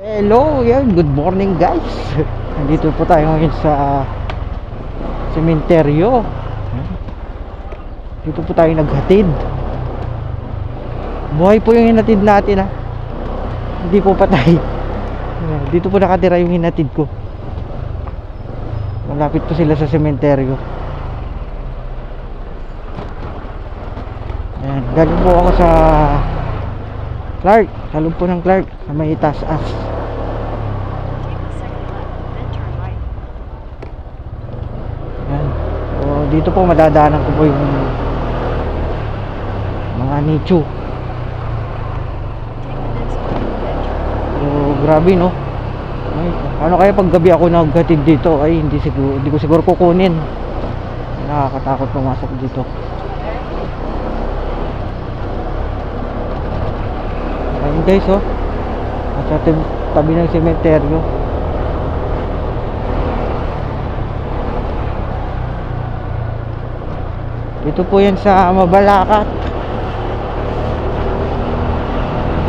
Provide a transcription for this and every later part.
Hello, yan. Good morning, guys. Nandito po tayo ngayon sa sementeryo. Dito po tayo naghatid. Buhay po yung hinatid natin, ha. Hindi po patay. Dito po nakatira yung hinatid ko. Malapit po sila sa sementeryo. Ayan, galing po ako sa Clark, sa loob po ng Clark, sa may Taas-As. Ayan. So, dito po madadaanan ko po yung mga nicho. So, grabe, no? Ay, ano kaya pag gabi ako naghatid dito? Ay, hindi ko siguro kukunin. Nakakatakot pumasok dito. Ayun guys, oh. Sa tabi ng sementeryo. Dito po yan sa Mabalacat.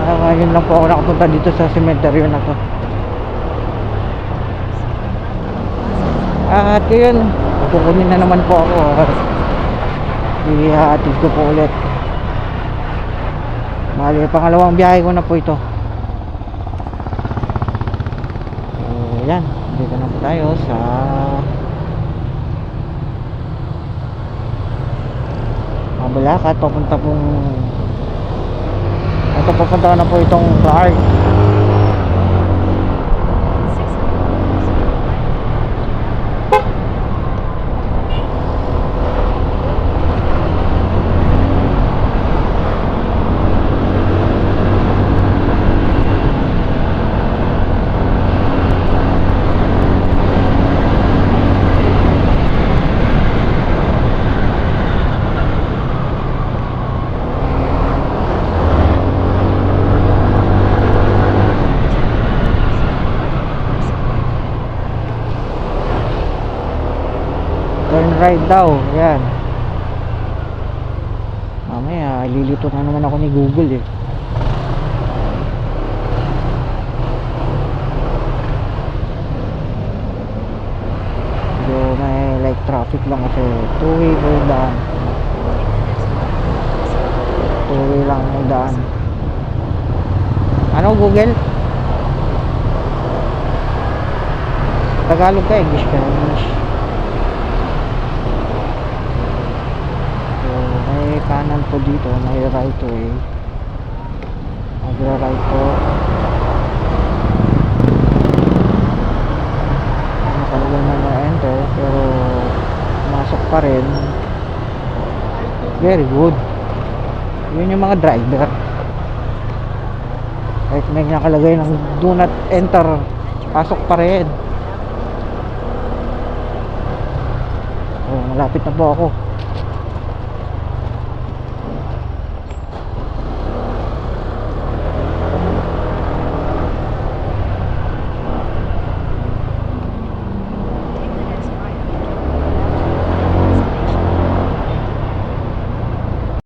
Ngayon lang po ako nakapunta dito sa sementeryo na to. At yun, kukunin na naman po ako. Ihatid ko po ulit. Bali, pangalawang biyahe ko na po ito. So, yan. Dito na po tayo sa Mabalacat. Papunta pong ito, papunta na po itong Clark. Turn right daw, yan. Mamaya lilito na naman ako ni Google, eh. So may like traffic lang kasi two-way po yung daan. Two-way lang yung daan. Ano Google? Tagalog ka, English ka, English. Kanan po dito, may right way. Magra-right po. Nakalagay na na-enter pero masok pa rin. Very good. Yun yung mga driver. Kahit may nakalagay ng do not enter, pasok pa rin. So, malapit na po ako.